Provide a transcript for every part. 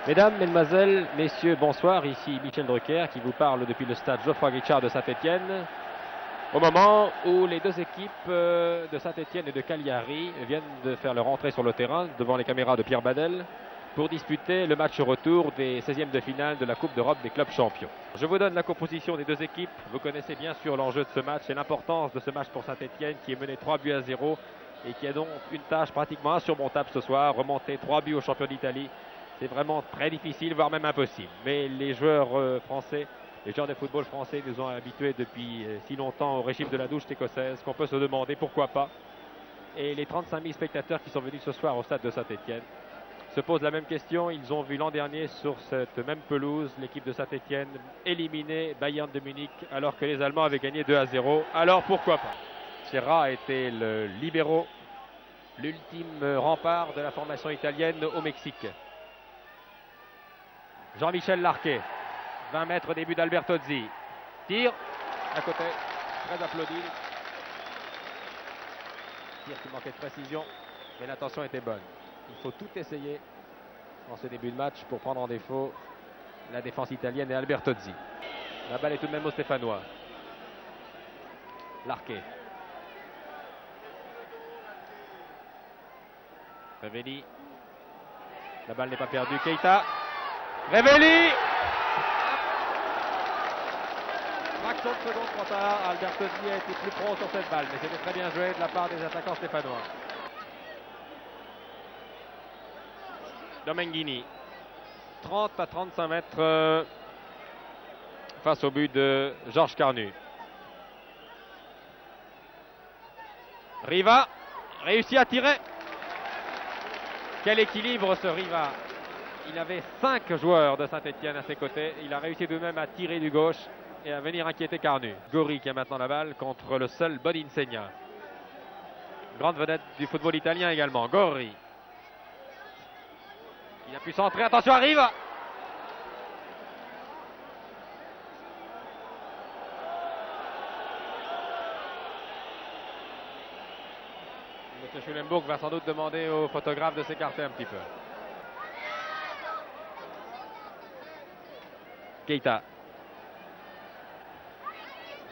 Mesdames, Mesdemoiselles, Messieurs, bonsoir. Ici Michel Drucker qui vous parle depuis le stade Geoffroy-Guichard de Saint-Étienne. Au moment où les deux équipes de Saint-Étienne et de Cagliari viennent de faire leur entrée sur le terrain devant les caméras de Pierre Badel pour disputer le match retour des 16e de finale de la Coupe d'Europe des clubs champions. Je vous donne la composition des deux équipes. Vous connaissez bien sûr l'enjeu de ce match et l'importance de ce match pour Saint-Étienne qui est mené 3-0 et qui a donc une tâche pratiquement insurmontable ce soir, remonter 3 buts au champion d'Italie. C'est vraiment très difficile, voire même impossible. Mais les joueurs français, les joueurs de football français nous ont habitués depuis si longtemps au régime de la douche écossaise qu'on peut se demander pourquoi pas. Et les 35 000 spectateurs qui sont venus ce soir au stade de Saint-Étienne se posent la même question. Ils ont vu l'an dernier sur cette même pelouse l'équipe de Saint-Étienne éliminer Bayern de Munich alors que les Allemands avaient gagné 2-0. Alors pourquoi pas? Sierra était le libéro, l'ultime rempart de la formation italienne au Mexique. Jean-Michel Larquet, 20 mètres début d'Albertozzi. Tire à côté, très applaudi. Tire qui manquait de précision, mais l'intention était bonne. Il faut tout essayer en ce début de match pour prendre en défaut la défense italienne et Albertozzi. La balle est tout de même au Stéphanois. Larquet. Revelli. La balle n'est pas perdue. Keita. Revelli. Fraction de seconde trop tard. Albertozzi a été plus prompt sur cette balle, mais c'était très bien joué de la part des attaquants stéphanois. Domenghini. 30 à 35 mètres face au but de Georges Carnu. Riva réussit à tirer. Quel équilibre ce Riva. Il avait 5 joueurs de Saint-Étienne à ses côtés. Il a réussi de même à tirer du gauche et à venir inquiéter Carnu. Gori qui a maintenant la balle contre le seul Boninsegna. Grande vedette du football italien également. Gori. Il a pu centrer. Attention, arrive. M. Schulenburg va sans doute demander au photographe de s'écarter un petit peu. Keita.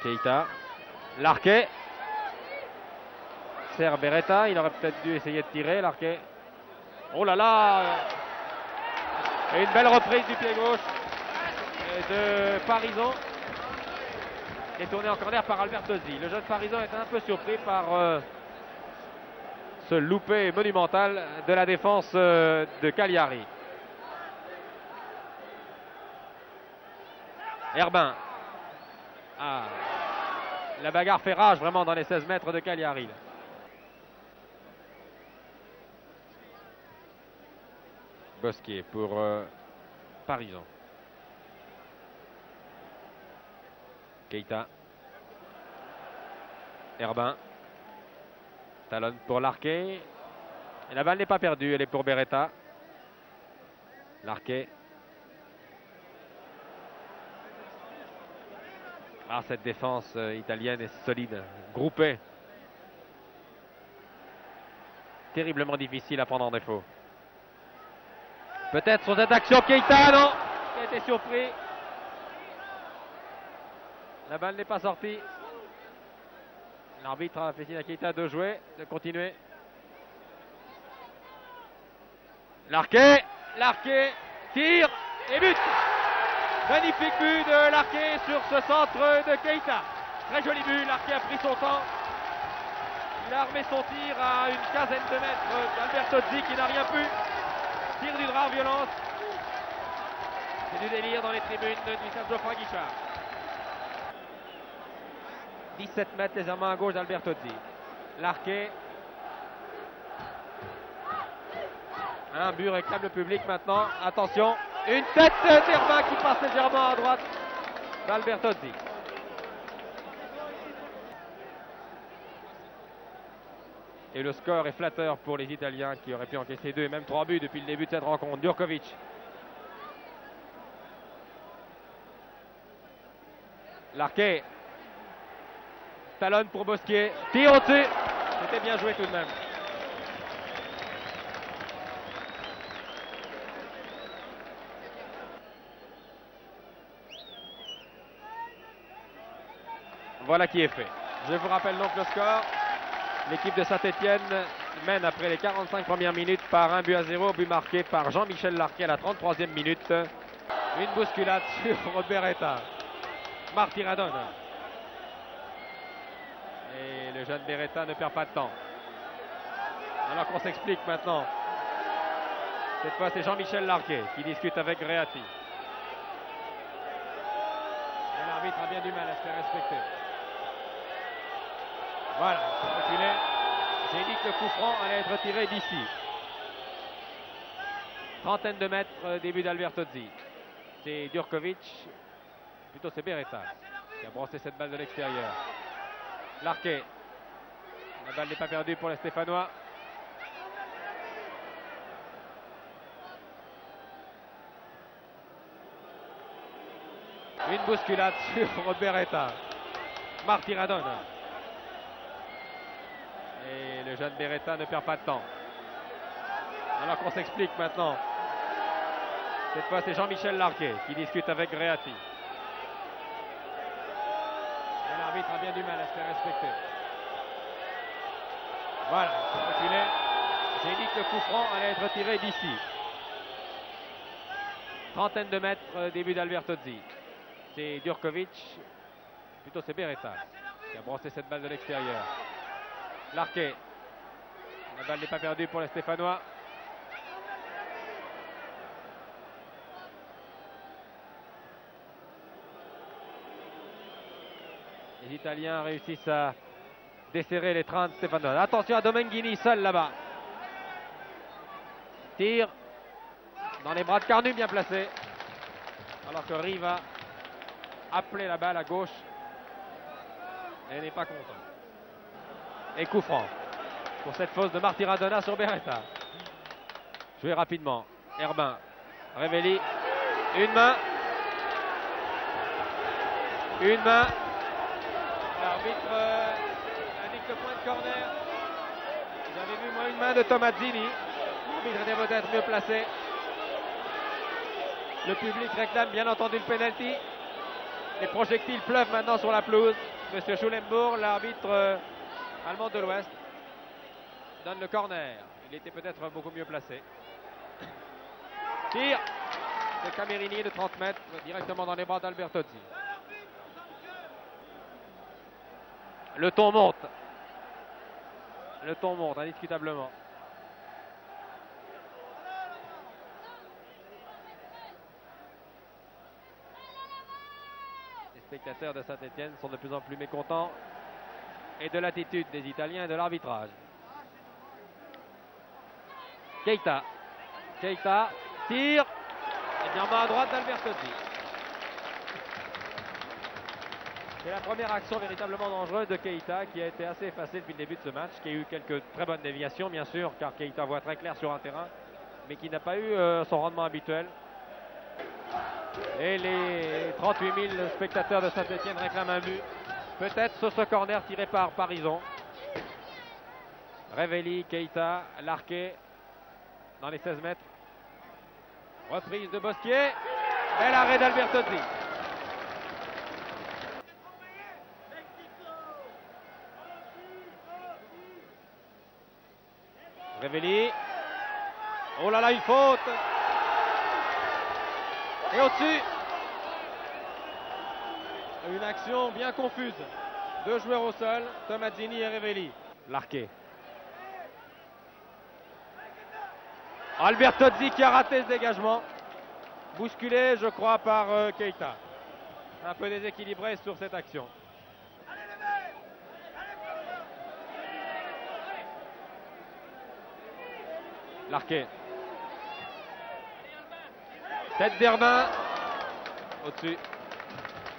Keita. Larquet. Serre Beretta. Il aurait peut-être dû essayer de tirer. Larquet. Oh là là. Et une belle reprise du pied gauche de Parisot. Détourné en corner par Albertozzi. Le jeune Parisot est un peu surpris par ce loupé monumental de la défense de Cagliari. Herbin. Ah, la bagarre fait rage vraiment dans les 16 mètres de Cagliari. Là. Bosquier pour Parisot. Keita. Herbin. Talonne pour Larquet. Et la balle n'est pas perdue, elle est pour Beretta. Larquet. Ah, cette défense italienne est solide, groupée. Terriblement difficile à prendre en défaut. Peut-être sur cette action, Keita, non, qui a été surpris. La balle n'est pas sortie. L'arbitre a fait signe à Keita de jouer, de continuer. Larquet, Larquet, tire et but. Magnifique but de Larquet sur ce centre de Keita. Très joli but, Larquet a pris son temps. Il a armé son tir à une quinzaine de mètres d'Albertozzi qui n'a rien pu. Tire d'une rare violence. C'est du délire dans les tribunes du stade Geoffroy-Guichard. 17 mètres légèrement à gauche d'Albertozzi. Larquet. Un but réclame le public maintenant. Attention. Une tête d'Herbin qui passe légèrement à droite d'Albertozzi. Et le score est flatteur pour les Italiens qui auraient pu encaisser 2 et même 3 buts depuis le début de cette rencontre. Djurkovic. Larquet. Talonne pour Bosquier. Tire au-dessus. C'était bien joué tout de même. Voilà qui est fait. Je vous rappelle donc le score. L'équipe de Saint-Étienne mène après les 45 premières minutes par 1-0, but marqué par Jean-Michel Larquet à la 33e minute. Une bousculade sur Beretta. Marty Radon. Et le jeune Beretta ne perd pas de temps. Alors qu'on s'explique maintenant. Cette fois, c'est Jean-Michel Larquet qui discute avec Reati. Et l'arbitre a bien du mal à se faire respecter. Voilà, c'est populaire. J'ai dit que le coup franc allait être tiré d'ici. Trentaine de mètres, début d'Albertozzi. C'est Durkovic, plutôt c'est Beretta qui a brossé cette balle de l'extérieur. Larquet. La balle n'est pas perdue pour les Stéphanois. Une bousculade sur Beretta. Marty Radon. Et le jeune Beretta ne perd pas de temps. Alors qu'on s'explique maintenant. Cette fois, c'est Jean-Michel Larquet qui discute avec Reati. Et l'arbitre a bien du mal à se faire respecter. Voilà, c'est populaire. J'ai dit que le coup franc allait être tiré d'ici. Trentaine de mètres, début d'Albertozzi. C'est Durkovic, plutôt c'est Beretta qui a brossé cette balle de l'extérieur. Larquet. La balle n'est pas perdue pour les Stéphanois. Les Italiens réussissent à desserrer les 30 Stéphanois. Attention à Domenghini seul là-bas. Tire dans les bras de Carnu, bien placé. Alors que Riva appelé la balle à gauche et n'est pas content. Et coup franc pour cette fausse de Marty Radona sur Beretta. Joué rapidement. Herbin. Revelli. Une main. Une main. L'arbitre indique le point de corner. J'avais vu moi une main de Tomazzini. L'arbitre était peut-être mieux placé. Le public réclame bien entendu le penalty. Les projectiles pleuvent maintenant sur la pelouse. Monsieur Schulenburg, l'arbitre allemand de l'Ouest, donne le corner. Il était peut-être beaucoup mieux placé. Tir de Camerini de 30 mètres directement dans les bras d'Albertozzi. Le ton monte. Le ton monte indiscutablement. Les spectateurs de Saint-Étienne sont de plus en plus mécontents et de l'attitude des Italiens et de l'arbitrage. Keita. Keita tire. Et bien en main à droite d'Albertozzi. C'est la première action véritablement dangereuse de Keita qui a été assez effacée depuis le début de ce match, qui a eu quelques très bonnes déviations bien sûr, car Keita voit très clair sur un terrain, mais qui n'a pas eu son rendement habituel. Et les 38 000 spectateurs de Saint-Étienne réclament un but. Peut-être sur ce corner tiré par Parison. Revelli, Keita, Larquet dans les 16 mètres. Reprise de Bosquier. Bel arrêt d'Albertozzi. Revelli. Oh là là, une faute. Et au-dessus. Une action bien confuse. Deux joueurs au sol, Tomazzini et Revelli. Larquet. Albertozzi qui a raté ce dégagement. Bousculé, je crois, par Keita. Un peu déséquilibré sur cette action. Larquet. Tête d'Herbin. Au-dessus.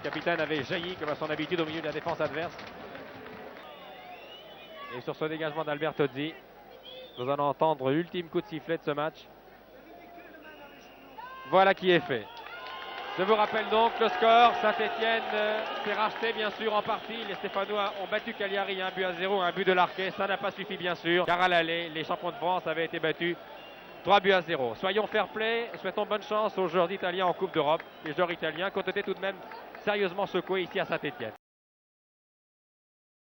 Le capitaine avait jailli comme à son habitude au milieu de la défense adverse. Et sur ce dégagement d'Albertozzi, nous allons entendre l'ultime coup de sifflet de ce match. Voilà qui est fait. Je vous rappelle donc le score. Saint-Étienne s'est racheté bien sûr en partie. Les Stéphanois ont battu Cagliari 1-0, un but de Larquet. Ça n'a pas suffi bien sûr, car à l'aller, les champions de France avaient été battus 3-0. Soyons fair-play, souhaitons bonne chance aux joueurs italiens en Coupe d'Europe. Les joueurs italiens qui ont été tout de même sérieusement secoués ici à Saint-Étienne.